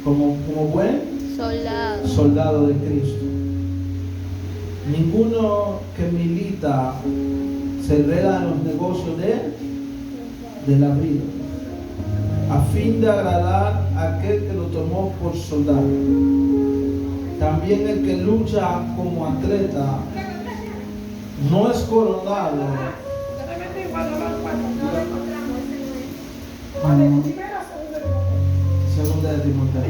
como buen soldado de Cristo. Ninguno que milita se enreda en los negocios de la vida, a fin de agradar a aquel que lo tomó por soldado. También el que lucha como atleta no es coronado. Segunda de Timoteo.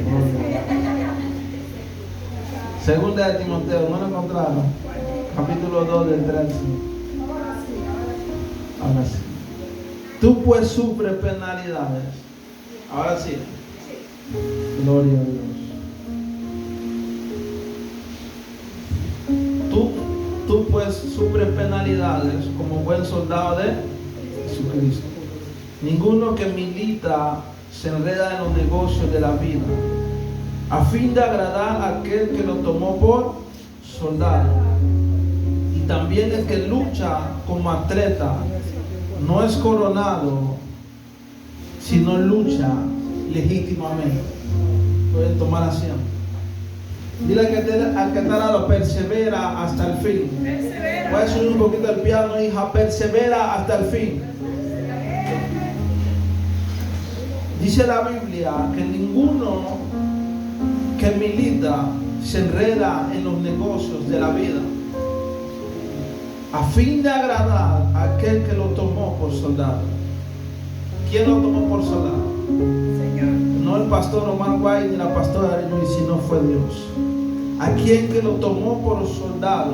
Segunda de Timoteo, ¿no lo encontraron? Capítulo 2 del 13. Ahora sí. Tú pues sufres penalidades. Ahora sí. Gloria a Dios. Tú pues sufres penalidades como buen soldado de Jesucristo. Ninguno que milita se enreda en los negocios de la vida, a fin de agradar a aquel que lo tomó por soldado. Y también el que lucha como atleta no es coronado, sino lucha legítimamente. Pueden tomar asiento. Dile al que está al lado, persevera hasta el fin. Voy a subir un poquito el piano, hija. Persevera hasta el fin. Dice la Biblia que ninguno que milita se enreda en los negocios de la vida, a fin de agradar a aquel que lo tomó por soldado. ¿Quién lo tomó por soldado? Señor. No el pastor Omar White ni la pastora Luis, sino fue Dios. A quien que lo tomó por soldado.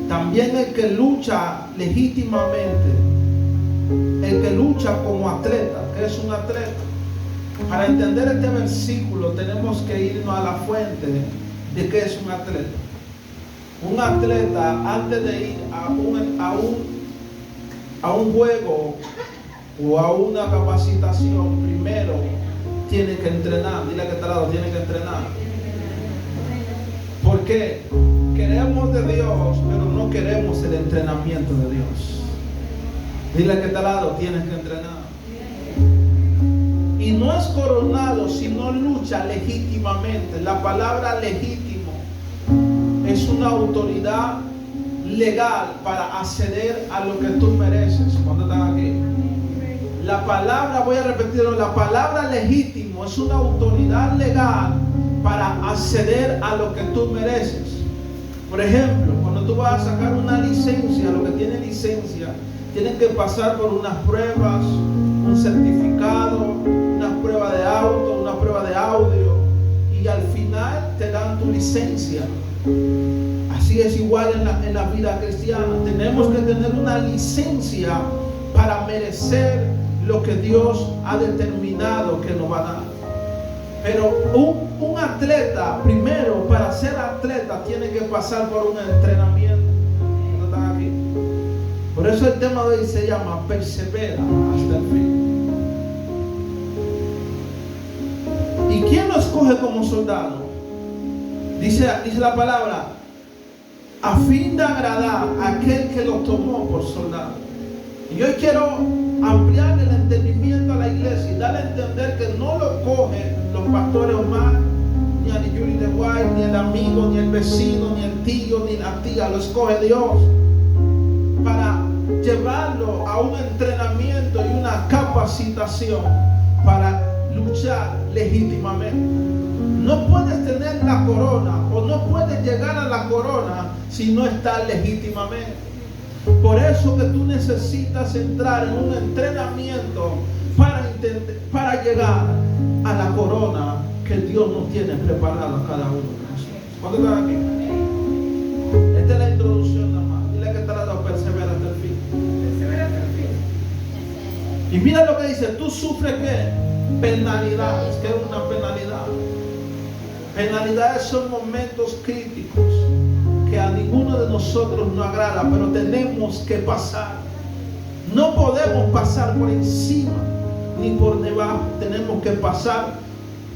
También el que lucha legítimamente, el que lucha como atleta. ¿Qué es un atleta? Para entender este versículo tenemos que irnos a la fuente de qué es un atleta. Un atleta, antes de ir a un juego o a una capacitación, primero tiene que entrenar. Dile que está al lado, tiene que entrenar. Porque queremos de Dios, pero no queremos el entrenamiento de Dios. Dile que está al lado, tienes que entrenar. Y no es coronado si no lucha legítimamente. La palabra legítimo es una autoridad legal para acceder a lo que tú mereces. ¿Cuántos están aquí? La palabra, voy a repetirlo, la palabra legítimo es una autoridad legal para acceder a lo que tú mereces. Por ejemplo, cuando tú vas a sacar una licencia, lo que tiene licencia, tienen que pasar por unas pruebas, un certificado, una prueba de auto, una prueba de audio, y al final te dan tu licencia. Así es igual en la vida cristiana. Tenemos que tener una licencia para merecer lo que Dios ha determinado que nos va a dar. Pero un atleta, primero, para ser atleta, tiene que pasar por un entrenamiento. ¿No están aquí? Por eso el tema de hoy se llama persevera hasta el fin. ¿Y quién lo escoge como soldado? Dice la palabra, a fin de agradar a aquel que lo tomó por soldado. Y hoy quiero ampliar el entendimiento a la iglesia y darle a entender que no lo cogen los pastores Omar, ni a Yuri de White, ni el amigo, ni el vecino, ni el tío, ni la tía. Lo escoge Dios para llevarlo a un entrenamiento y una capacitación para luchar legítimamente. No puedes tener la corona o no puedes llegar a la corona si no estás legítimamente. Por eso que tú necesitas entrar en un entrenamiento para llegar a la corona que Dios nos tiene preparada a cada uno de nosotros. ¿Cuántos están aquí? Esta es la introducción nada más. Dile que está dando persevera hasta el fin. Persevera hasta el fin. Y mira lo que dice, tú sufres ¿qué? Penalidades. ¿Qué es una penalidad? Penalidades son momentos críticos que a ninguno de nosotros nos agrada, pero tenemos que pasar. No podemos pasar por encima ni por debajo. Tenemos que pasar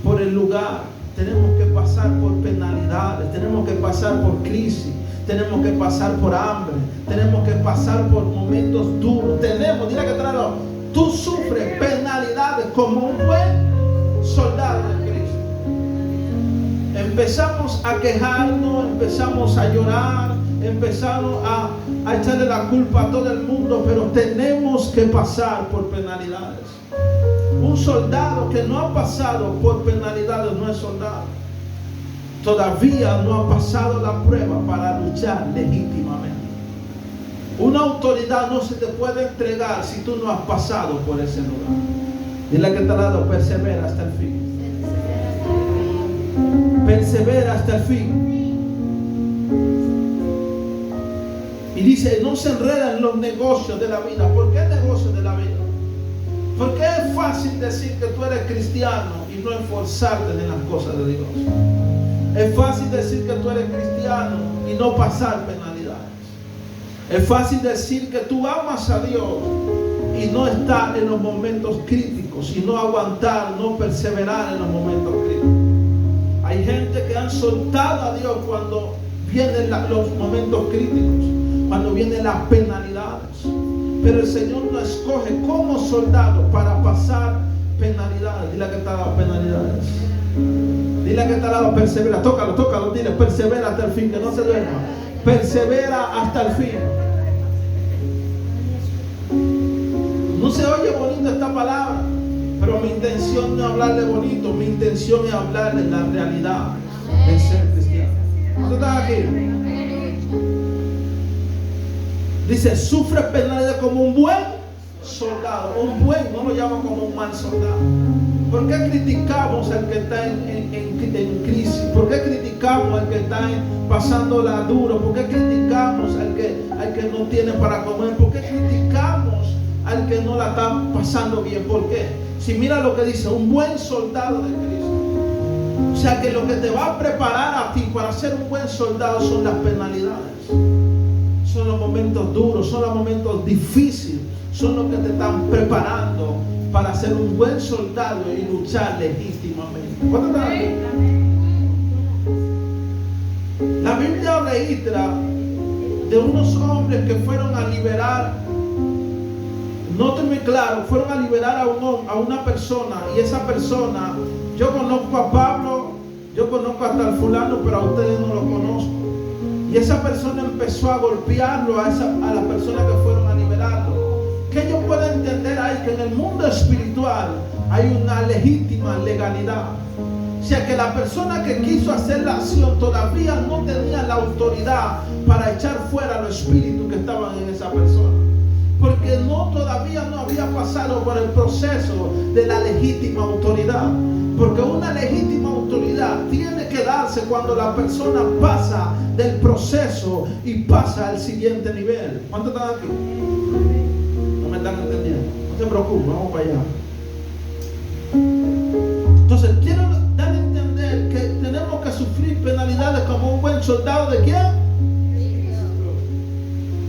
por el lugar. Tenemos que pasar por penalidades. Tenemos que pasar por crisis. Tenemos que pasar por hambre. Tenemos que pasar por momentos duros. Dile que trato, tú sufres penalidades como un buen soldado de Cristo. Empezamos a quejarnos, empezamos a llorar, empezamos a echarle la culpa a todo el mundo, pero tenemos que pasar por penalidades. Un soldado que no ha pasado por penalidades no es soldado. Todavía no ha pasado la prueba para luchar legítimamente. Una autoridad no se te puede entregar si tú no has pasado por ese lugar. Dile que te ha dado, persevera hasta el fin. Persevera hasta el fin. Y dice, no se enreda en los negocios de la vida. ¿Por qué negocios de la vida? Porque es fácil decir que tú eres cristiano y no esforzarte en las cosas de Dios. Es fácil decir que tú eres cristiano y no pasar penalidades. Es fácil decir que tú amas a Dios y no estar en los momentos críticos, y no aguantar, no perseverar en los momentos críticos. Hay gente que han soltado a Dios cuando vienen los momentos críticos, cuando vienen las penalidades. Pero el Señor nos escoge como soldado para pasar penalidades. Dile que te ha dado penalidades. Dile que te ha dado persevera. Tócalo, dile persevera hasta el fin, que no se duerma. Persevera hasta el fin. No se oye bonito esta palabra, pero mi intención no es hablarle bonito, mi intención es hablarle la realidad de ser cristiano. ¿Tú estás aquí? Dice, sufre penalidad como un buen soldado. Un buen, no lo llamo como un mal soldado. ¿Por qué criticamos al que está en crisis? ¿Por qué criticamos al que está pasándola duro? ¿Por qué criticamos al que no tiene para comer? ¿Por qué criticamos al que no la está pasando bien? ¿Por qué? Si mira lo que dice, un buen soldado de Cristo. O sea que lo que te va a preparar a ti para ser un buen soldado son las penalidades. Son los momentos duros, son los momentos difíciles, son los que te están preparando para ser un buen soldado y luchar legítimamente. ¿Cuánto están aquí? La Biblia registra de unos hombres que fueron a liberar, no estoy muy claro, fueron a liberar a una persona, y esa persona, yo conozco a Pablo, yo conozco hasta al fulano, pero a ustedes no lo conozco. Y esa persona empezó a golpearlo a las personas que fueron a liberarlo. Que yo puedo entender ahí que en el mundo espiritual hay una legítima legalidad. O sea que la persona que quiso hacer la acción todavía no tenía la autoridad para echar fuera los espíritus que estaban en esa persona. Porque todavía no había pasado por el proceso de la legítima autoridad. Porque una legítima autoridad tiene que darse cuando la persona pasa del proceso y pasa al siguiente nivel. ¿Cuántos están aquí? No me están entendiendo. No se preocupen, vamos para allá. Entonces, quiero dar a entender que tenemos que sufrir penalidades como un buen soldado de ¿quién?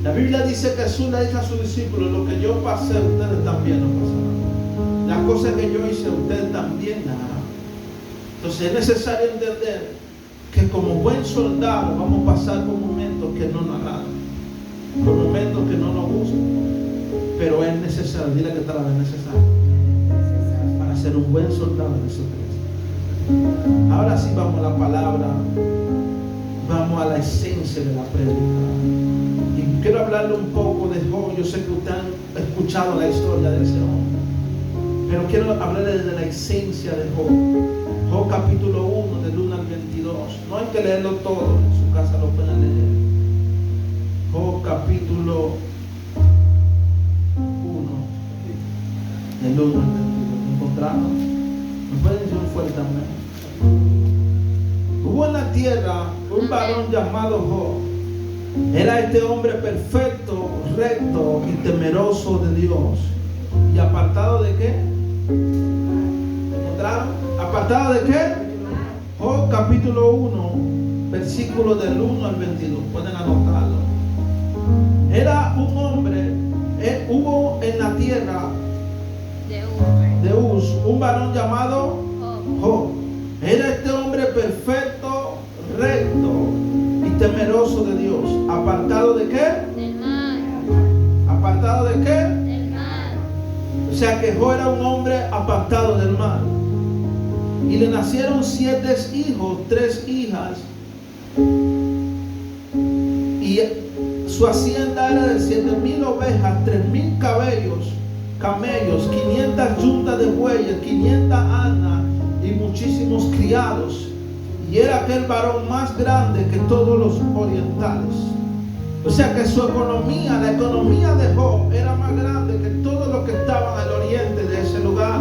La Biblia dice que Jesús le dice a sus discípulos, lo que yo pasé, ustedes también lo pasarán. Las cosas que yo hice, ustedes también las harán. Entonces es necesario entender que como buen soldado vamos a pasar por momentos que no nos agradan, por momentos que no nos gustan, pero es necesario, dile que tal vez es necesario para ser un buen soldado de Jesucristo. Ahora sí vamos a la palabra, vamos a la esencia de la prédica. Y quiero hablarle un poco de Job. Yo sé que ustedes han escuchado la historia de ese hombre, pero quiero hablarles de la esencia de Job. Job capítulo 1 del 1 al 22. No hay que leerlo todo, en su casa lo pueden leer. Job capítulo 1 del 1 al 22. ¿Me encontraron? ¿Me pueden decir un fuerte amén? Hubo en la tierra un varón llamado Job. Era este hombre perfecto, recto y temeroso de Dios. ¿Y apartado de qué? ¿Me encontraron? ¿Apartado de qué? Job capítulo 1, versículo del 1 al 22. Pueden anotarlo. Era un hombre, hubo en la tierra de Uz un varón llamado Job. Era este hombre perfecto, recto y temeroso de Dios. ¿Apartado de qué? Del mal. ¿Apartado de qué? Del mal. O sea que Job era un hombre apartado del mal. Y le nacieron 7 hijos, 3 hijas. Y su hacienda era de 7,000 ovejas, 3,000 camellos, 500 yuntas de bueyes, 500 asnas y muchísimos criados. Y era aquel varón más grande que todos los orientales. O sea que su economía, la economía de Job, era más grande que todo lo que estaba en el oriente de ese lugar.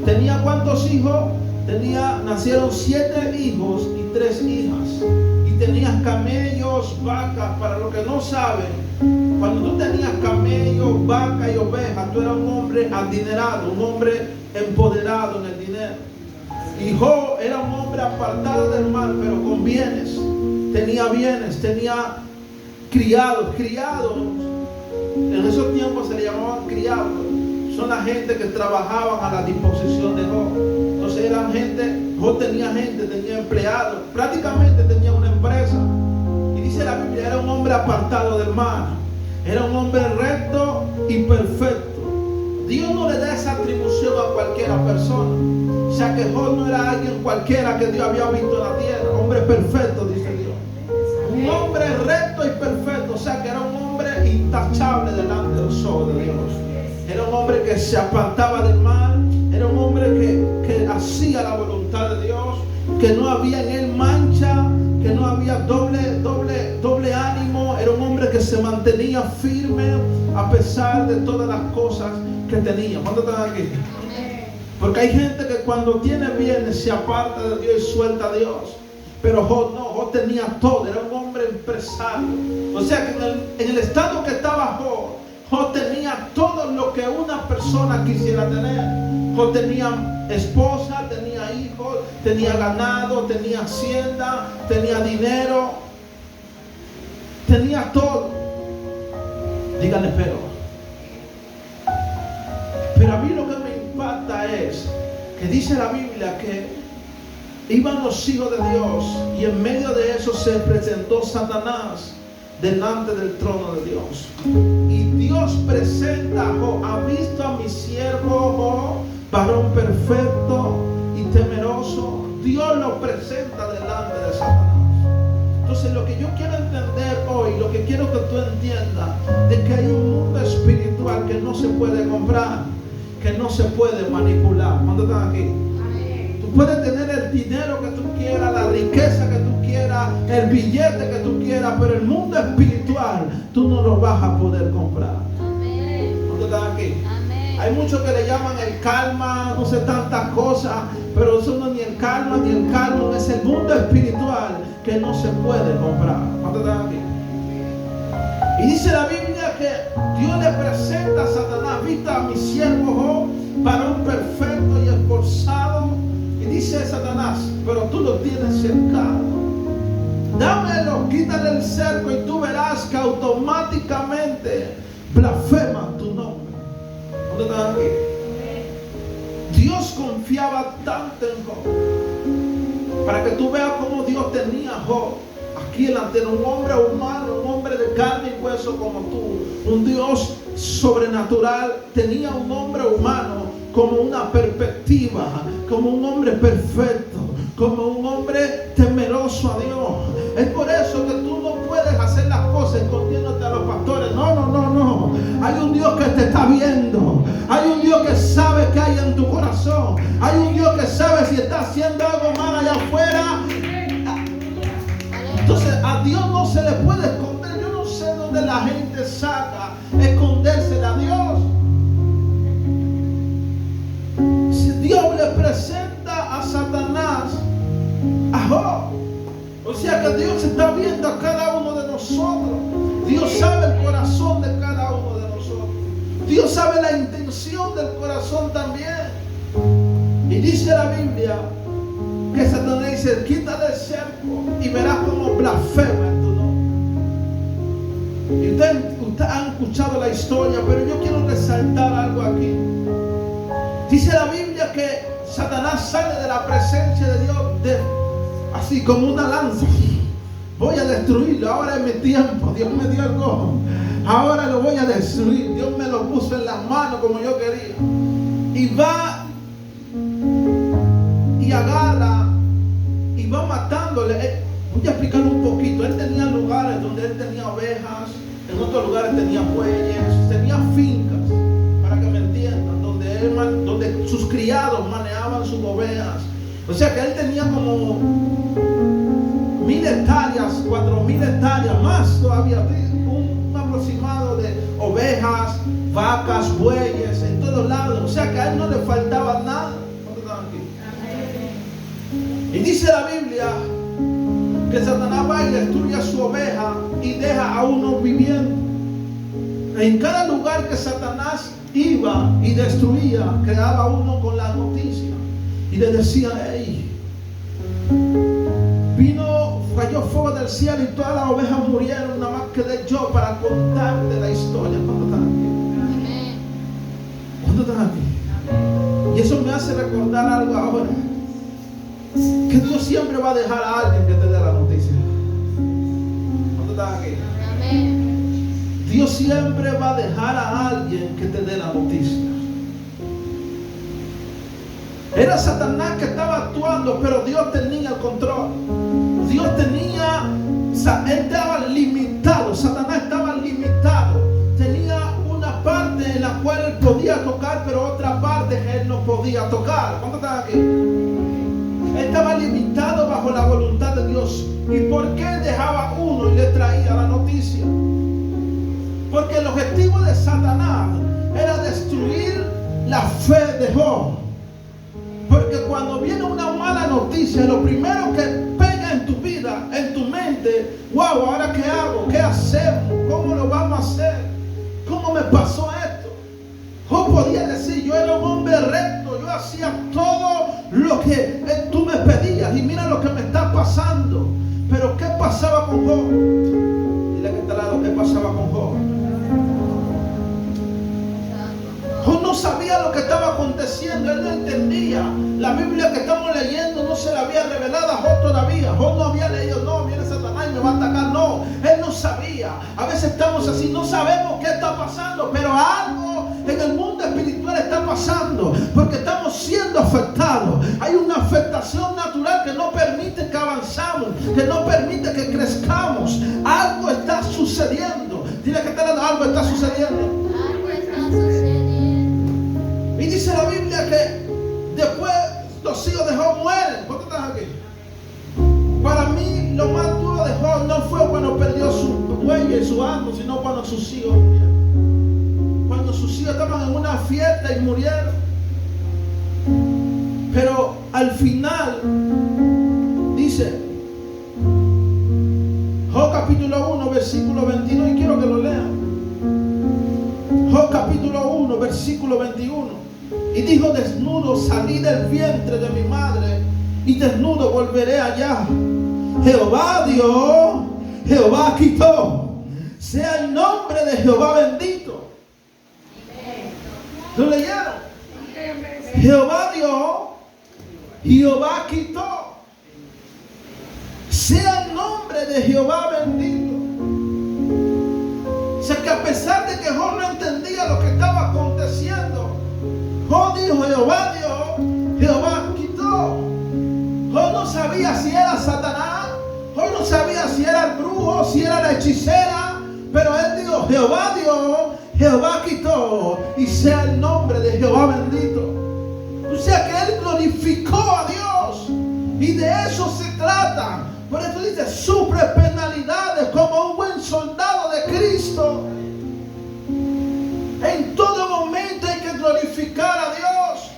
¿Tenía cuántos hijos? Nacieron 7 hijos y 3 hijas. Y tenías camellos, vacas. Para los que no saben, cuando tú tenías camellos, vacas y ovejas, tú eras un hombre adinerado, un hombre empoderado en el dinero. Y Job era un hombre apartado del mal, pero con bienes. Tenía bienes, tenía criados. En esos tiempos se le llamaban criados. Son la gente que trabajaban a la disposición de Job. Entonces eran gente, Job tenía gente, tenía empleados, prácticamente tenía una empresa. Y dice la Biblia, era un hombre apartado del mal, era un hombre recto y perfecto. Dios no le da esa atribución a cualquiera persona. O sea que Job no era alguien cualquiera que Dios había visto en la tierra. Hombre perfecto, dice Dios. Un hombre recto y perfecto. O sea que era un hombre intachable delante de los ojos de Dios. Era un hombre que se apartaba del mal. Era un hombre que hacía la voluntad de Dios. Que no había en él mancha. Que no había doble ánimo. Era un hombre que se mantenía firme a pesar de todas las cosas que tenía. ¿Cuántos están aquí? Porque hay gente que cuando tiene bienes se aparta de Dios y suelta a Dios. Pero Job no, Job tenía todo, era un hombre empresario. O sea que en el estado que estaba Job tenía todo lo que una persona quisiera tener. Job tenía esposa, tenía hijos, tenía ganado, tenía hacienda, tenía dinero, tenía todo. Díganle pero a mí lo que me impacta es que dice la Biblia que iban los hijos de Dios y en medio de eso se presentó Satanás delante del trono de Dios. Y Dios presenta a Job: ¿ha visto a mi siervo Job, varón perfecto y temeroso? Dios lo presenta delante de Satanás. Entonces lo que yo quiero entender hoy, lo que quiero que tú entiendas, de que hay un mundo espiritual que no se puede comprar, que no se puede manipular. ¿Cuántos están aquí? Tú puedes tener el dinero que tú quieras, la riqueza que tú quieras, el billete que tú quieras, pero el mundo espiritual tú no lo vas a poder comprar. ¿Cuántos están aquí? Hay muchos que le llaman el karma, no sé, tantas cosas, pero eso no es ni el karma ni el karma, es el mundo espiritual que no se puede comprar. ¿Cuántos están aquí? Y dice la Biblia que Dios le presenta a Satanás: ¿viste a mi siervo Job, varón perfecto y esforzado? Y dice Satanás: pero tú lo tienes cercado. Dámelo, quítale el cerco y tú verás que automáticamente blasfeman tu nombre. ¿Dónde están aquí? Dios confiaba tanto en Job, para que tú veas cómo Dios tenía a Job aquí delante de un hombre humano, un hombre de carne y hueso como tú, un Dios sobrenatural. Tenía un hombre humano como una perspectiva, como un hombre perfecto, como un hombre temeroso a Dios. Es por eso que tú no puedes hacer las cosas escondiéndote a los pastores. No. Hay un Dios que te está viendo. Hay un Dios que sabe qué hay en tu corazón. Hay un Dios que sabe si está haciendo algo mal allá afuera. Entonces a Dios no se le puede esconder. Yo no sé dónde la gente saca esconderse a Dios. Si Dios le presenta a Satanás a Job, o sea que Dios está viendo a cada uno de nosotros. Dios sabe el corazón de cada uno de nosotros. Dios sabe la intención del corazón también. Y dice la Biblia que Satanás dice: quítale el cerco y verás cómo blasfema en tu nombre. Y ustedes han escuchado la historia, pero yo quiero resaltar algo aquí. Dice la Biblia que Satanás sale de la presencia de Dios así como una lanza. Voy a destruirlo, ahora es mi tiempo. Dios me dio el gozo, ahora lo voy a destruir. Dios me lo puso en las manos como yo quería. Y va y y agarra y va matándole. Voy a explicar un poquito. Él tenía lugares donde él tenía ovejas, en otros lugares tenía bueyes, tenía fincas, para que me entiendan, donde sus criados manejaban sus ovejas. O sea que él tenía como 1000 hectáreas, 4000 hectáreas, más todavía, un aproximado de ovejas, vacas, bueyes, en todos lados. O sea que a él no le faltaba nada. ¿Cuántos están aquí? Y dice la Biblia que Satanás va y destruye su oveja y deja a uno viviendo. En cada lugar que Satanás iba y destruía, quedaba uno con la noticia y le decía: hey, cayó fuego del cielo y todas las ovejas murieron, nada más quedé yo para contarte la historia. ¿Cuántos están aquí? ¿Cuántos están aquí? Y eso me hace recordar algo ahora, que Dios siempre va a dejar a alguien que te dé la noticia. ¿Cuántos están aquí? Dios siempre va a dejar a alguien que te dé la noticia. Era Satanás que estaba actuando, pero Dios tenía el control. Dios tenía, él estaba limitado, Satanás estaba limitado. Tenía una parte en la cual él podía tocar, pero otra parte que él no podía tocar. ¿Cuántos están aquí? Él estaba limitado bajo la voluntad de Dios. ¿Y por qué dejaba uno y le traía la noticia? Porque el objetivo de Satanás era destruir la fe de Job. Porque cuando viene una mala noticia, lo primero que pega en tu vida, en tu mente: wow, ¿ahora qué hago? ¿Qué hacemos? ¿Cómo lo vamos a hacer? ¿Cómo me pasó esto? Job podía decir: yo era un hombre recto, yo hacía todo lo que tú me pedías y mira lo que me está pasando. Pero ¿qué pasaba con Job? Dile que está al lado, ¿qué pasaba con Job? Job no sabía lo que estaba aconteciendo, él no entendía. La Biblia que estamos leyendo no se la había revelado a Job todavía. Job no había leído: no, viene Satanás y me va a atacar. No, él no sabía. A veces estamos así, no sabemos qué está pasando, pero algo en el mundo espiritual está pasando, porque estamos siendo afectados. Hay una afectación natural que no permite que avanzamos, que no permite que crezcamos. Algo está sucediendo. Dile que algo está sucediendo. Y dice la Biblia que después los hijos de Job mueren. ¿Cuántos están aquí? Para mí lo más duro de Job no fue cuando perdió su buey y su asno, sino cuando sus hijos murieron. Cuando sus hijos estaban en una fiesta y murieron. Pero al final dice Job capítulo 1 versículo 21, y quiero que lo lean. Job capítulo 1 versículo 21. Y dijo: desnudo salí del vientre de mi madre, y desnudo volveré allá. Jehová dio, Jehová quitó. Sea el nombre de Jehová bendito. ¿Lo leyeron? Jehová dio, Jehová quitó. Sea el nombre de Jehová bendito. O sea que a pesar de que Job no entendía lo que estaba aconteciendo, Job dijo: Jehová dio, Jehová quitó. Job no sabía si era Satanás, Job no sabía si era el brujo, si era la hechicera, pero él dijo: Jehová dio, Jehová quitó, y sea el nombre de Jehová bendito. O sea que él glorificó a Dios, y de eso se trata. Por eso dice: sufre penalidades como un buen soldado de Cristo. En todo momento hay que glorificar a Dios.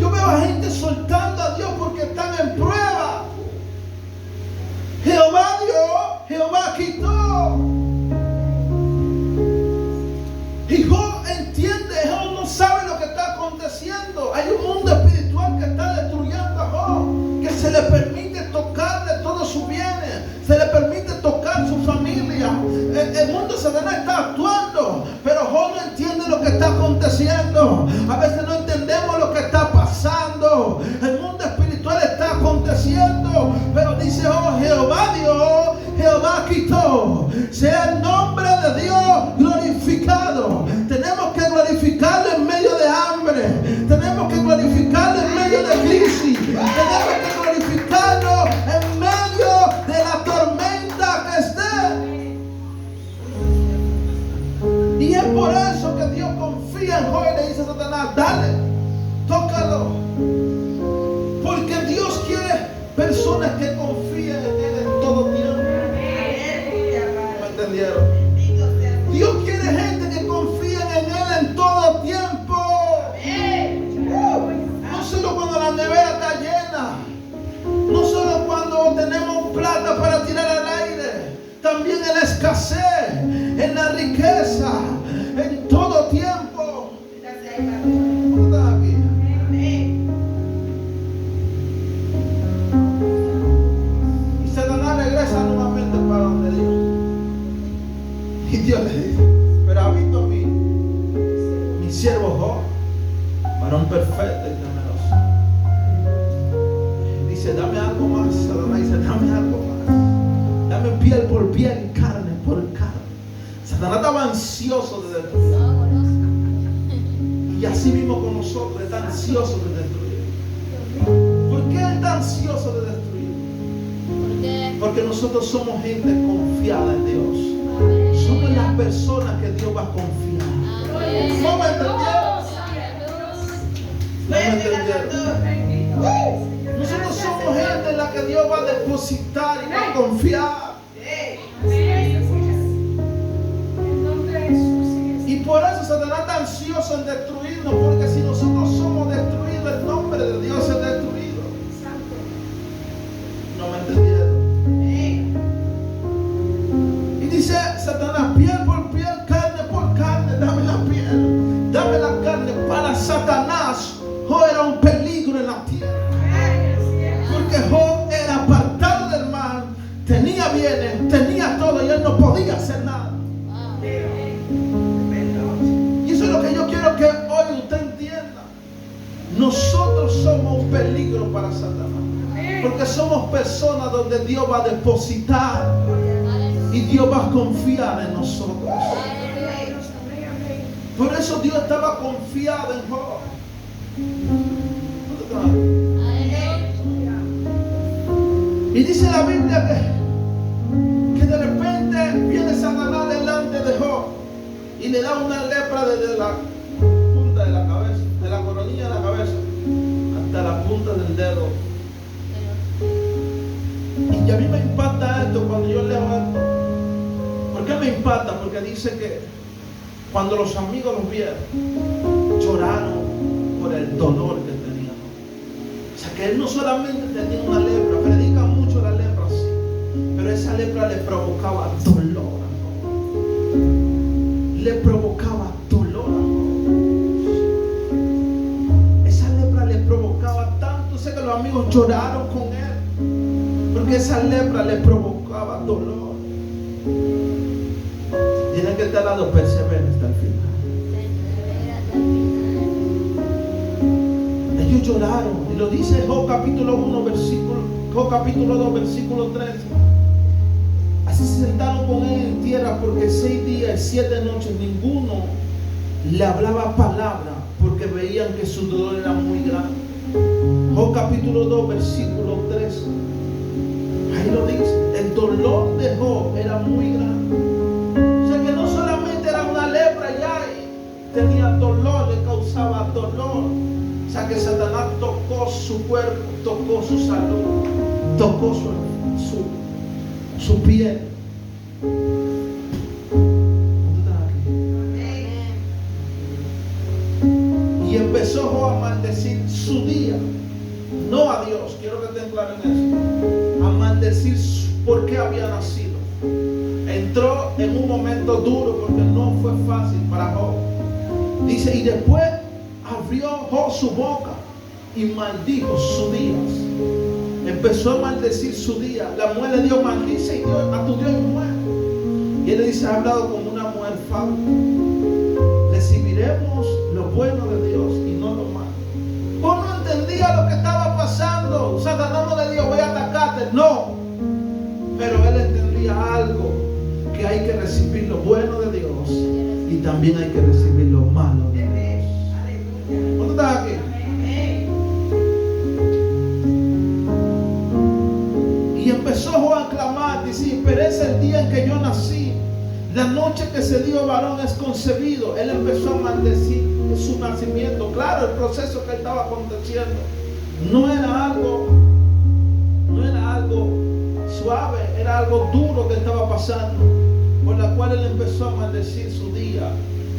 Yo veo a gente soltando a Dios porque están en prueba. Jehová dio, Jehová quitó. Y Job entiende, Job no sabe lo que está aconteciendo. Hay un mundo espiritual que está destruyendo a Job, que se le permite tocarle todos sus bienes, se le permite tocar su familia. El mundo de Satanás está actuando, pero Job no entiende lo que está aconteciendo. A veces no entendemos lo que está pasando. El mundo espiritual está aconteciendo, pero dice: oh, Jehová dio, Jehová quitó. Sea el nombre de Dios glorificado. Tenemos que glorificarlo en medio de hambre. Tenemos que glorificarlo en medio de crisis. escasez, en la riqueza, en todo tiempo. ¿Cómo estás aquí? Y Satanás regresa nuevamente para donde Dios. Y Dios le dice: pero ha visto mi siervo Job, varón perfecto y temeroso. Dice: dame algo más. Satanás dice: dame algo más. Dame piel por piel y carne por carne. Satanás estaba ansioso de destruir. Y así mismo con nosotros, está ansioso de destruir. ¿Por qué él está ansioso de destruir? Porque nosotros somos gente confiada en Dios. Somos las personas que Dios va a confiar. ¿No me entendieron? ¿No me entendieron? Nosotros somos gente en la que Dios va a depositar y va a confiar. Y por eso Satanás está ansioso en destruirnos, porque si nosotros somos destruidos, el nombre de Dios es destruido. ¿No me entendieron? Y dice Satanás: piel por piel, carne por carne, dame la piel, dame la carne. Para Satanás, Job era un peligro en la tierra. Porque Job era apartado del mal, tenía bienes, tenía todo y él no podía hacer nada. Y eso es lo que yo quiero que hoy usted entienda. Nosotros somos un peligro para Satanás, porque somos personas donde Dios va a depositar y Dios va a confiar en nosotros. Por eso Dios estaba confiado en Job. Y dice la Biblia que de repente viene Satanás delante de Job y le da una lepra desde la punta de la cabeza, de la coronilla de la cabeza hasta la punta del dedo. Y a mí me impacta esto cuando yo leo esto. ¿Por qué me impacta? Porque dice que cuando los amigos los vieron, lloraron por el dolor que tenían. O sea, que él no solamente tenía una lepra, predica mucho la lepra, sí, pero esa lepra le provocaba dolor. Le provocaba dolor. Esa lepra le provocaba tanto, sé que los amigos lloraron con él, porque esa lepra le provocaba dolor. Tienen que estar dando perseverancia hasta el final. Ellos lloraron, y lo dice Job capítulo 1, Job capítulo 2, versículo 13. Así se sentaron con él en tierra porque 6 días y 7 noches ninguno le hablaba palabra, porque veían que su dolor era muy grande. Job capítulo 2, versículo 13. Ahí lo dice, el dolor de Job era muy grande. O sea que no solamente era una lepra ya, y tenía dolor, le causaba dolor. O sea que Satanás tocó su cuerpo, tocó su salud, tocó su piel. Y empezó Job a maldecir su día, no a Dios. Quiero que estén claros en eso. A maldecir por qué había nacido. Entró en un momento duro porque no fue fácil para Job. Dice: y después abrió Job su boca y maldijo sus días. Empezó a maldecir su día. La mujer le dio: maldice a tu Dios y muere. Y él le dice: ha hablado como una mujer fábula. Recibiremos lo bueno de Dios y no lo malo. Vos no entendías lo que estaba pasando. Satanás no le dijo: voy a atacarte. No. Pero él entendía algo, que hay que recibir lo bueno de Dios y también hay que recibir lo malo de Dios. ¿Cuánto estás aquí? Y empezó Job a clamar, dice: pero es el día en que yo nací, la noche que se dio varón es concebido. Él empezó a maldecir su nacimiento. Claro, el proceso que estaba aconteciendo no era algo suave, era algo duro que estaba pasando, por la cual él empezó a maldecir su día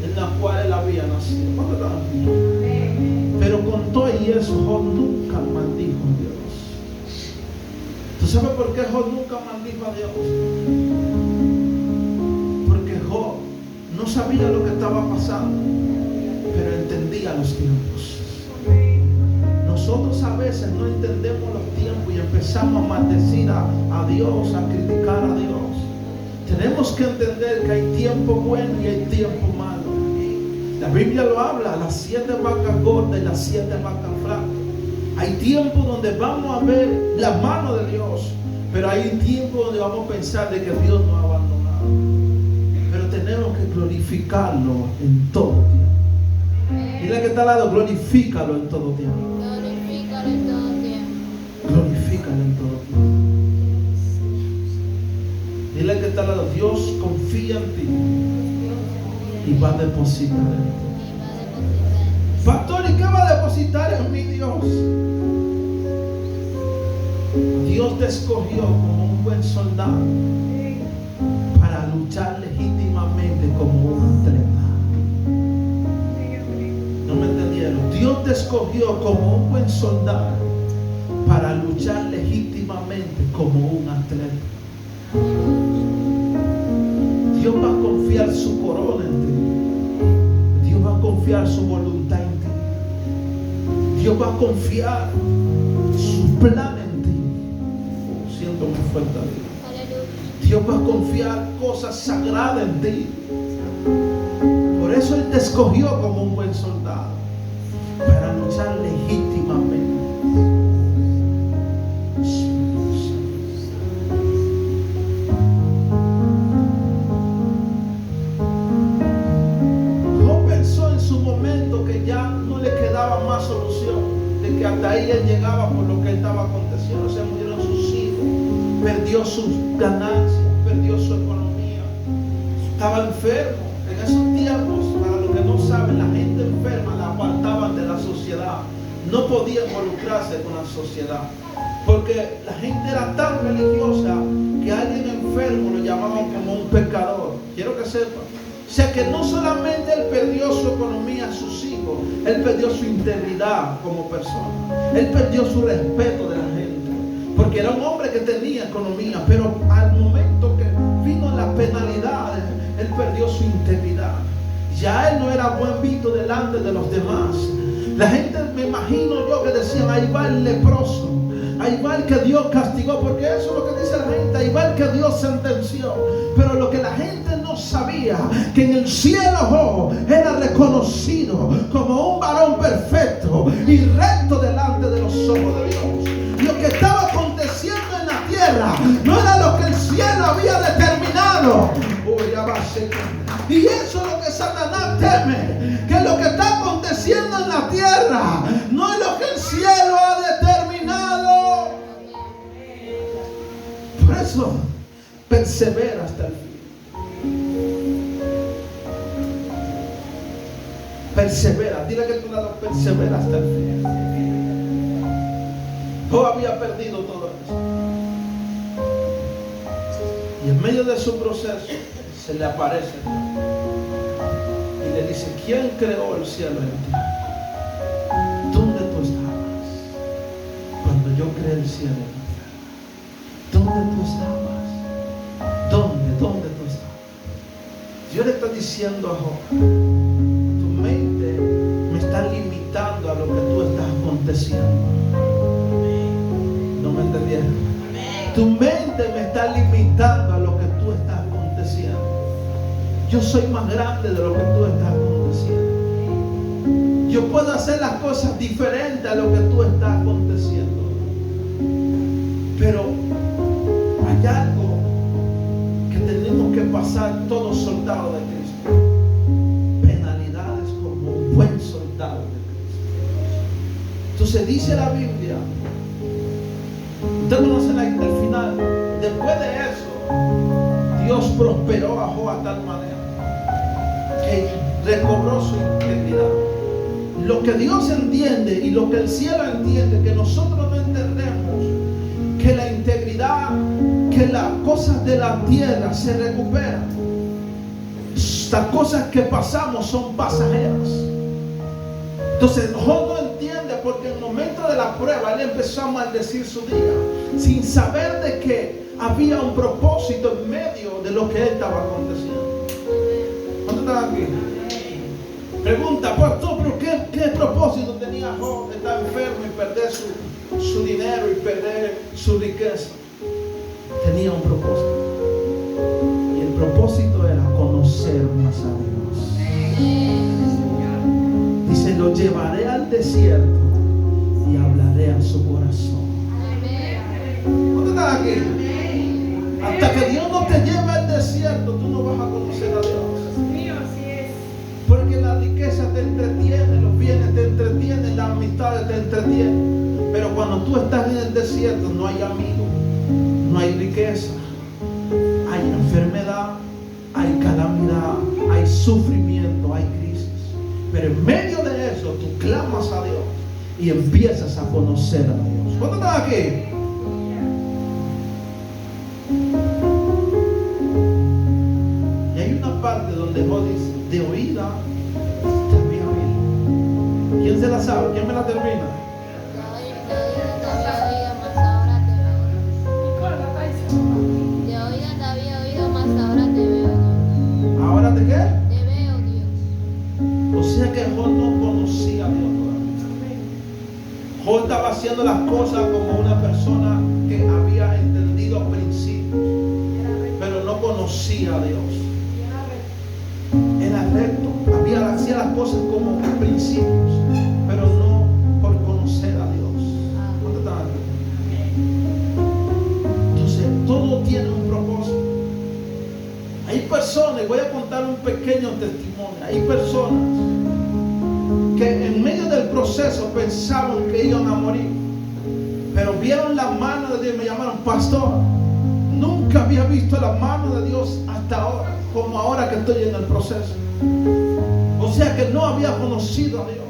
en la cual él había nacido. Pero con todo y eso, Job nunca maldijo a Dios. ¿Tú sabes por qué Job nunca maldijo a Dios? no sabía lo que estaba pasando, pero entendía los tiempos. Nosotros a veces no entendemos los tiempos y empezamos a maldecir a Dios, a criticar a Dios. Tenemos que entender que hay tiempo bueno y hay tiempo malo. La Biblia lo habla, las 7 vacas gordas y las 7 vacas flacas. Hay tiempo donde vamos a ver la mano de Dios, pero hay tiempo donde vamos a pensar de que Dios nos ha abandonado. Pero tenemos que glorificarlo en todo tiempo. Dile que está al lado, glorifícalo en todo tiempo. Glorifícalo en todo tiempo. Glorifícalo en todo tiempo. Dile que está al lado, Dios confía en ti y va a depositar en ti. Pastor, ¿y qué va a depositar en mi Dios? Dios te escogió como un buen soldado para luchar legítimamente como un atleta. ¿No me entendieron? Dios te escogió como un buen soldado para luchar legítimamente como un atleta. Dios va a confiar su corona en ti. Dios va a confiar su voluntad en ti. Dios va a confiar su plan en ti. Siento muy fuerte a Dios. Dios va a confiar cosas sagradas en ti. Por eso Él te escogió como un buen soldado para luchar legítimamente. Solución de que hasta ahí él llegaba por lo que él estaba aconteciendo. Se murieron sus hijos, perdió sus ganancias, perdió su economía, estaba enfermo. En esos tiempos, para los que no saben, la gente enferma la apartaban de la sociedad, no podía involucrarse con la sociedad porque la gente era tan religiosa que a alguien enfermo lo llamaban como un pecador. Quiero que sepan. O sea que no solamente él perdió su economía, sus hijos, él perdió su integridad como persona. Él perdió su respeto de la gente. Porque era un hombre que tenía economía, pero al momento que vino la penalidad, él perdió su integridad. Ya él no era buen visto delante de los demás. La gente, me imagino yo, que decían, ahí va el leproso. Ahí va el que Dios castigó, porque eso es lo que dice la gente. Ahí va el que Dios sentenció. Pero lo que la gente no sabía, que en el cielo era reconocido como un varón perfecto y recto delante de los ojos de Dios. Lo que estaba aconteciendo en la tierra no era lo que el cielo había determinado. Y eso es lo que Satanás teme, que lo que está aconteciendo en la tierra no es lo que el cielo ha determinado. Por eso persevera hasta el fin. Persevera, dile que tu lado persevera hasta el fin. Job había perdido todo eso. Y en medio de su proceso se le aparece y le dice, ¿quién creó el cielo y la tierra? ¿Dónde tú estabas cuando yo creé el cielo y la tierra? ¿Dónde tú estabas? ¿Dónde tú estabas? Dios le está diciendo a Job, tu mente me está limitando a lo que tú estás aconteciendo. ¿No me entendieron? Tu mente me está limitando a lo que tú estás aconteciendo. Yo soy más grande de lo que tú estás aconteciendo. Yo puedo hacer las cosas diferentes a lo que tú estás aconteciendo. Pero hay algo que tenemos que pasar todos soldados de Cristo. Penalidades como un buen soldado de Cristo. Entonces dice la Biblia, usted conoce el final. Después de eso, Dios prosperó a Job a tal manera que recobró su integridad. Lo que Dios entiende y lo que el cielo entiende, que nosotros no entendemos, que la integridad, que las cosas de la tierra se recuperan. Estas cosas que pasamos son pasajeras. Entonces Job no entiende, porque en el momento de la prueba él empezó a maldecir su día sin saber de que había un propósito en medio de lo que él estaba aconteciendo. ¿Cuántos están aquí? Pregunta, pastor, ¿pero qué propósito tenía Job de estar enfermo y perder su dinero y perder su riqueza? Tenía un propósito. Y el propósito era conocer más a Dios. Dice, lo llevaré al desierto y hablaré a su corazón. ¿Cuántos están aquí? Hasta que Dios no te lleve al desierto, tú no vas a conocer a Dios. Porque la riqueza te entretiene, los bienes te entretienen, las amistades te entretienen. Pero cuando tú estás en el desierto, no hay amigos, no hay riqueza, hay enfermedad, hay calamidad, hay sufrimiento, hay crisis. Pero en medio de eso, tú clamas a Dios y empiezas a conocer a Dios. ¿Cuántos están aquí? Y hay una parte donde Job dice, de oída te había oído. ¿Quién se la sabe? ¿Quién me la termina? ¿Ahora te qué? Te veo, Dios. O sea que Job no conocía a Dios todavía. Job estaba haciendo las cosas como una persona que había entendido principios, pero no conocía a Dios. Era recto, hacía las cosas como principios, pero no por conocer a Dios. ¿Cuánto están aquí? Entonces, todo tiene un propósito. Hay personas, voy a contar un pequeño testimonio. Hay personas que en medio del proceso pensaban que iban a morir, pero vieron la mano de Dios y me llamaron, pastor, nunca había visto la mano de Dios hasta ahora, como ahora que estoy en el proceso. O sea que no había conocido a Dios,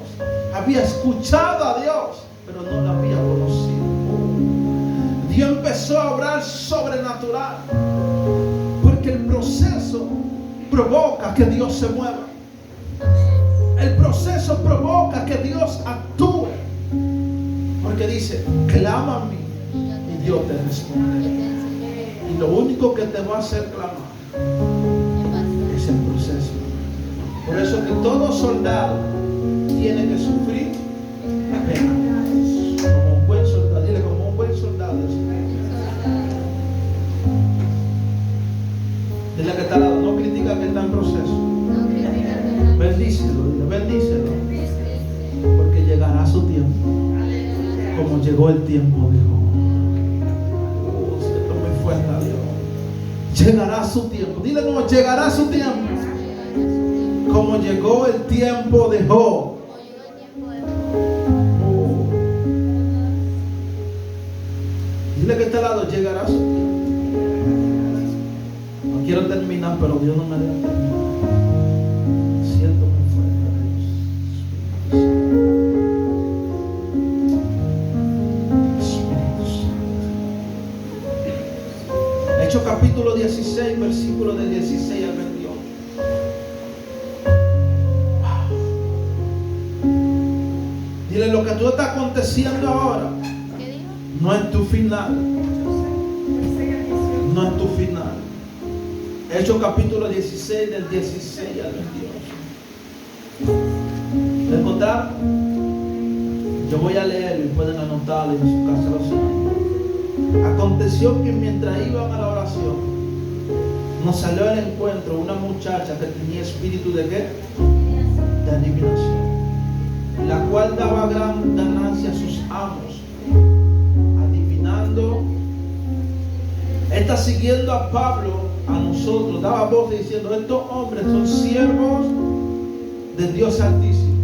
había escuchado a Dios, pero no lo había conocido. Dios empezó a obrar sobrenatural, porque el proceso provoca que Dios se mueva. El proceso provoca que Dios actúe, porque dice, clama a mí y Dios te responde. Y lo único que te va a hacer clamar es el proceso. Por eso que todo soldado tiene que sufrir pena. Como un buen soldado, dile, como un buen soldado. Dile que está al lado, no critica que está en proceso. Bendícelo, dile, bendícelo. Porque llegará su tiempo, como llegó el tiempo de Job. Esto me fuerte a Dios. Llegará su tiempo. Dile, no, llegará su tiempo. Como llegó el tiempo de Job. Dile que está al lado, llegará su tiempo. No quiero terminar, pero Dios no me deja terminar. Siento muy fuerte a Dios. Espíritu Santo. Hechos capítulo 16, versículo de 16 al 28. Dile, lo que tú está aconteciendo ahora no es tu final. No es tu final. Hechos capítulo 16, del 16 al 28. ¿Lo encontraron? Yo voy a leer y pueden anotarlo en su casa lo siguiente. Aconteció que mientras iban a la oración, nos salió al encuentro una muchacha que tenía espíritu de ¿qué? De adivinación, la cual daba gran ganancia a sus amos, adivinando. Esta, siguiendo a Pablo, a nosotros, daba voz diciendo, estos hombres son siervos de Dios Altísimo,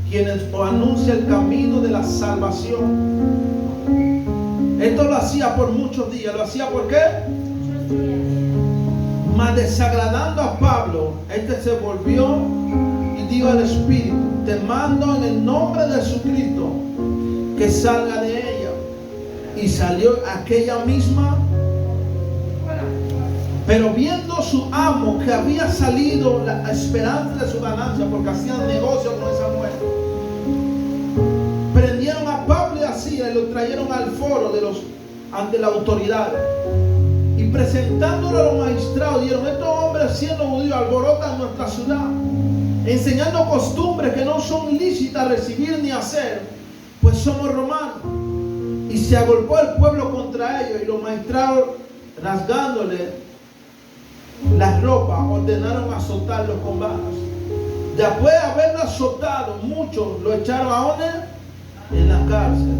quienes os anuncia el camino de la salvación. Esto lo hacía por muchos días. ¿Lo hacía por qué? Mas desagradando a Pablo, este se volvió y dijo al Espíritu, te mando en el nombre de Jesucristo que salga de ella. Y salió aquella misma. Pero viendo su amo que había salido la esperanza de su ganancia, porque hacían negocio con esa mujer, prendieron a Pablo y a Silas y lo trajeron al foro ante la autoridad. Y y presentándolo a los magistrados, dijeron: estos hombres, siendo judíos, alborotan nuestra ciudad, enseñando costumbres que no son lícitas recibir ni hacer, pues somos romanos. Y se agolpó el pueblo contra ellos, y los magistrados, rasgándole las ropas, ordenaron azotarlos con varas. Después de haberlo azotado, muchos lo echaron a ¿dónde? En la cárcel,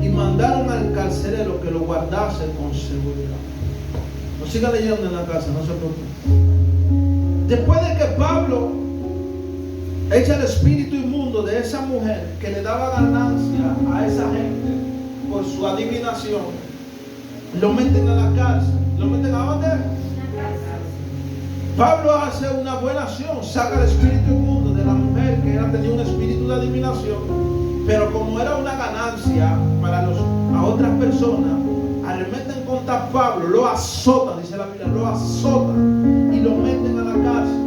y mandaron al carcelero que lo guardase con seguridad. No siga leyendo en la casa, no se preocupe. Después de que Pablo echa el espíritu inmundo de esa mujer que le daba ganancia a esa gente por su adivinación, lo meten a la cárcel. ¿Lo meten a dónde? Pablo hace una buena acción, saca el espíritu inmundo de la mujer que tenía un espíritu de adivinación, pero como era una ganancia para a otras personas, arremeten contra Pablo, lo azotan, dice la Biblia, lo azotan y lo meten a la cárcel.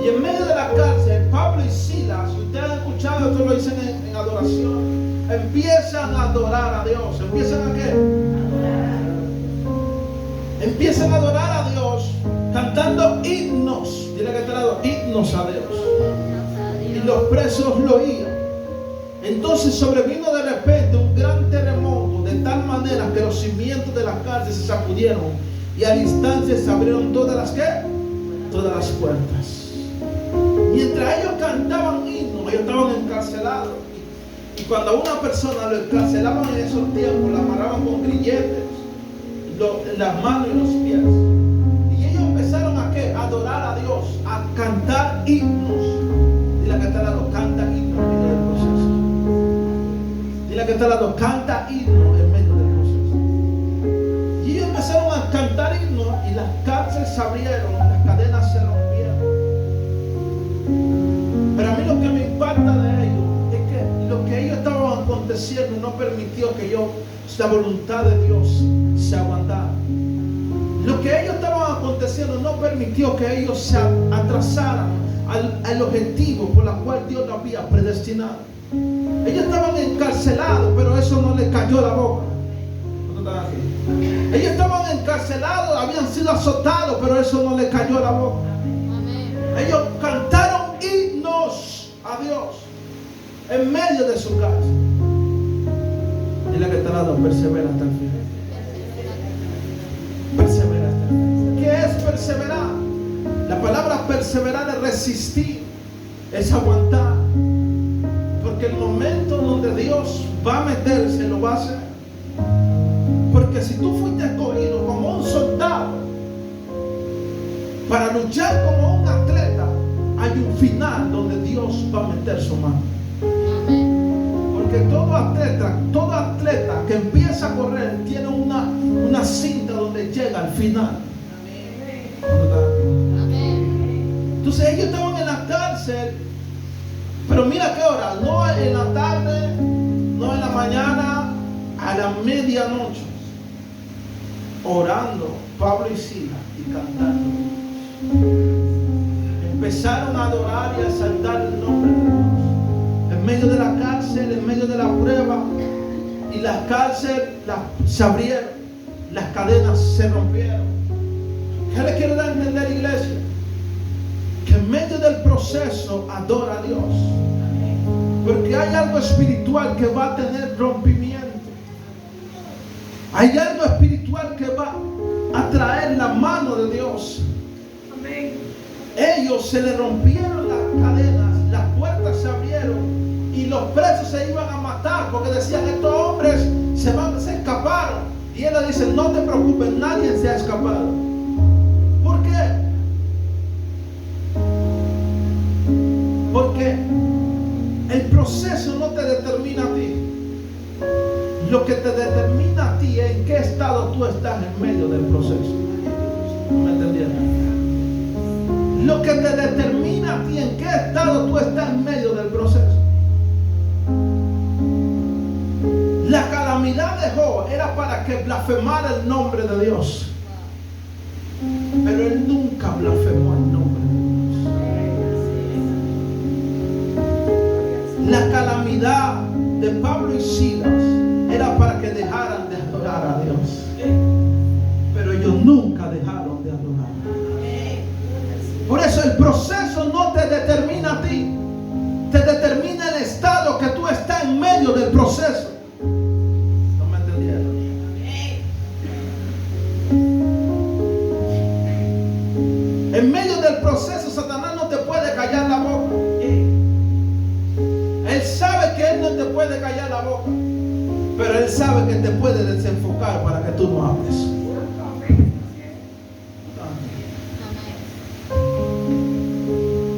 Y en medio de la cárcel, Pablo y Silas, si ustedes han escuchado, esto lo dicen en adoración, empiezan a adorar a Dios. ¿Empiezan a qué? Empiezan a adorar a Dios cantando himnos. Dile que te dado himnos a Dios. Y los presos lo oían. Entonces sobrevino de repente un gran terremoto, de tal manera que los cimientos de la cárcel se sacudieron, y al instante se abrieron todas las puertas. Mientras ellos cantaban himnos, ellos estaban encarcelados. Y cuando a una persona lo encarcelaban en esos tiempos, la amarraban con grilletes en las manos y los pies. Y ellos empezaron a ¿qué? A adorar a Dios, a cantar himnos. Dile que está al lado, canta himnos en medio del proceso. Dile que está al lado, canta himnos en medio del proceso. Y ellos empezaron a cantar himnos, y las cárceles se abrieron, las cadenas se rompieron. Pero a mí lo que me impacta de ellos es que lo que ellos estaban aconteciendo no permitió que la voluntad de Dios se aguantara. Lo que ellos estaban aconteciendo no permitió que ellos se atrasaran al objetivo por el cual Dios lo había predestinado. Ellos estaban encarcelados, pero eso no les cayó la boca. Ellos estaban encarcelados, habían sido azotados, pero eso no les cayó la boca. Ellos cantaron himnos a Dios en medio de su cárcel. Dile que está al lado, persevera hasta el final. Persevera hasta el final. ¿Qué es perseverar? La palabra perseverar es resistir, es aguantar. Porque el momento donde Dios va a meterse, lo va a hacer. Porque si tú fuiste escogido como un soldado para luchar como un atleta, hay un final donde Dios va a meter su mano. Porque todo atleta que empieza a correr tiene una cinta donde llega al final. Entonces ellos estaban en la cárcel, pero mira qué hora, no en la tarde, no en la mañana, a la medianoche, orando Pablo y Silas y cantando. Empezaron a adorar y a exaltar el nombre de Dios. En medio de la cárcel, en medio de la prueba, y las cárceles se abrieron, las cadenas se rompieron. ¿Qué le quiero dar a entender, iglesia? Que en medio del proceso adora a Dios. Porque hay algo espiritual que va a tener rompimiento. Hay algo espiritual que va a traer la mano de Dios. Ellos se le rompieron las cadenas, las puertas se abrieron, y los presos se iban a matar porque decían: estos hombres se escaparon. Y él le dice: no te preocupes, nadie se ha escapado. ¿Por qué? Porque el proceso no te determina a ti. Lo que te determina a ti es en qué estado tú estás en medio del proceso. ¿No me entendieron? Lo que te determina a ti en qué estado tú estás en medio del proceso. La calamidad de Job era para que blasfemara el nombre de Dios. Pero él nunca blasfemó el nombre de Dios. La calamidad de Pablo y Silas era para que dejaran de adorar a Dios. Pero nunca dejaron de adorar. Por eso el proceso no te determina a ti, te determina el estado que tú estás en medio del proceso. ¿No me entendieron? En medio del proceso Satanás no te puede callar la boca. Él sabe que él no te puede callar la boca, pero él sabe que te puede desenfocar para que tú no hables.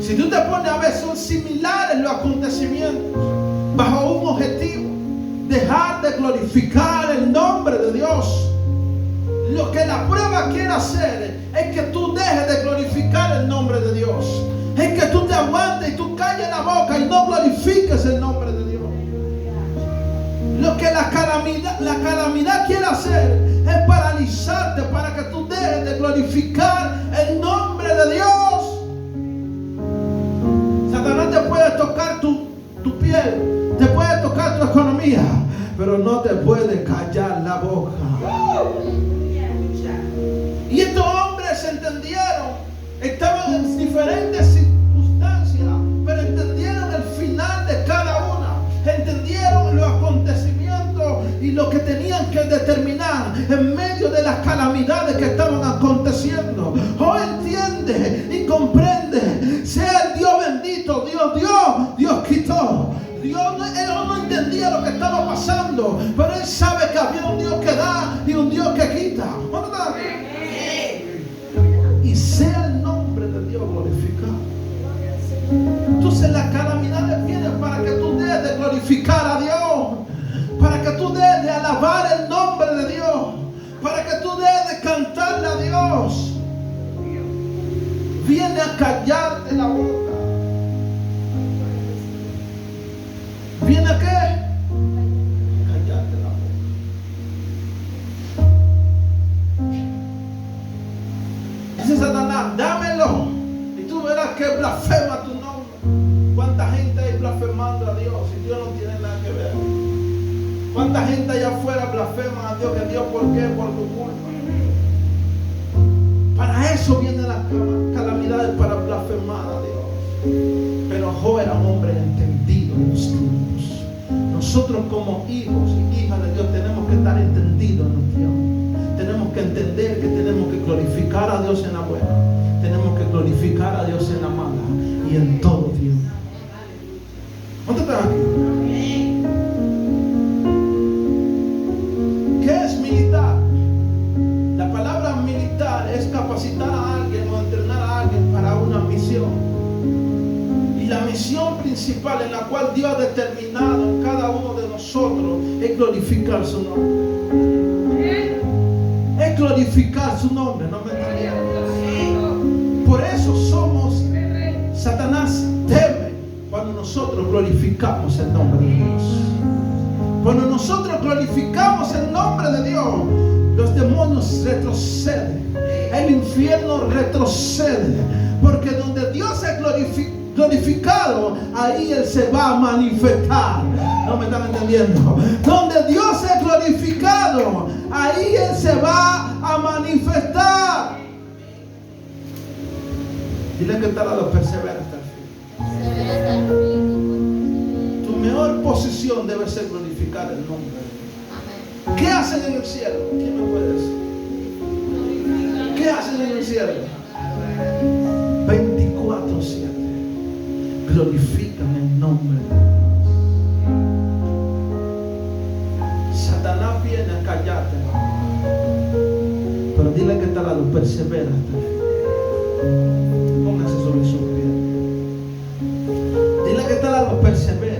Si tú te pones a ver, son similares los acontecimientos bajo un objetivo: dejar de glorificar el nombre de Dios. Lo que la prueba quiere hacer es que tú dejes de glorificar el nombre de Dios. Es que tú te aguantes y tú calles la boca y no glorifiques el nombre de Dios. Lo que la calamidad quiere hacer es paralizarte para que tú dejes de glorificar el nombre de Dios. Satanás te puede tocar tu piel, te puede tocar tu economía, pero no te puede callar la boca. Y estos hombres entendieron, estaban en diferentes circunstancias, pero entendieron el final de cada una, entendieron los acontecimientos y lo que tenían que determinar en medio de las calamidades que estaban aconteciendo. Hoy entiende y comprende: sea el Dios bendito, Dios dio, Dios quitó. Él no entendía lo que estaba pasando, pero él sabe que había un Dios que da y un Dios que quita. ¿Verdad? Y sea el nombre de Dios glorificado. Entonces las calamidades vienen para que tú dejes de glorificar a Dios, para que tú dejes de alabar el nombre de Dios, para que tú dejes de cantarle a Dios. Viene a callarte la boca. ¿Viene a qué? Callarte la boca. Dice Satanás: dámelo y tú verás que blasfema tu nombre. ¿Cuánta gente hay blasfemando a Dios y Dios no tiene nada que ver? ¿Cuánta gente allá afuera blasfema a Dios? Que Dios, ¿por qué? Por tu culpa. Para eso vienen las calamidades, para blasfemar a Dios. Pero Job era un hombre entendido en los tiempos. Nosotros como hijos y hijas de Dios tenemos que estar entendidos en los tiempos. Tenemos que entender que tenemos que glorificar a Dios en la buena, tenemos que glorificar a Dios en la mala y en todo tiempo. ¿Cuánto están aquí? ¿Qué es militar? La palabra militar es capacitar a alguien o entrenar a alguien para una misión. Y la misión principal en la cual Dios ha determinado en cada uno de nosotros es glorificar su nombre. Es glorificar su nombre, ¿no me entienden? Por eso Satanás teme cuando nosotros glorificamos el nombre de Dios. Cuando nosotros glorificamos el nombre de Dios, los demonios retroceden, el infierno retrocede, porque donde Dios es glorificado, ahí Él se va a manifestar. ¿No me están entendiendo? Donde Dios es glorificado, ahí Él se va a manifestar. Dile que está al lado: persevera hasta el fin. Tu mejor posición debe ser glorificar el nombre. ¿Qué hacen en el cielo? ¿Quién me puede decir? ¿Qué hacen en el cielo? 24/7 glorifican el nombre de Dios. Satanás viene a callarte, pero dile que está al lado: persevera hasta el fin. Póngase sobre su pie. Dile que está al lado: persevera.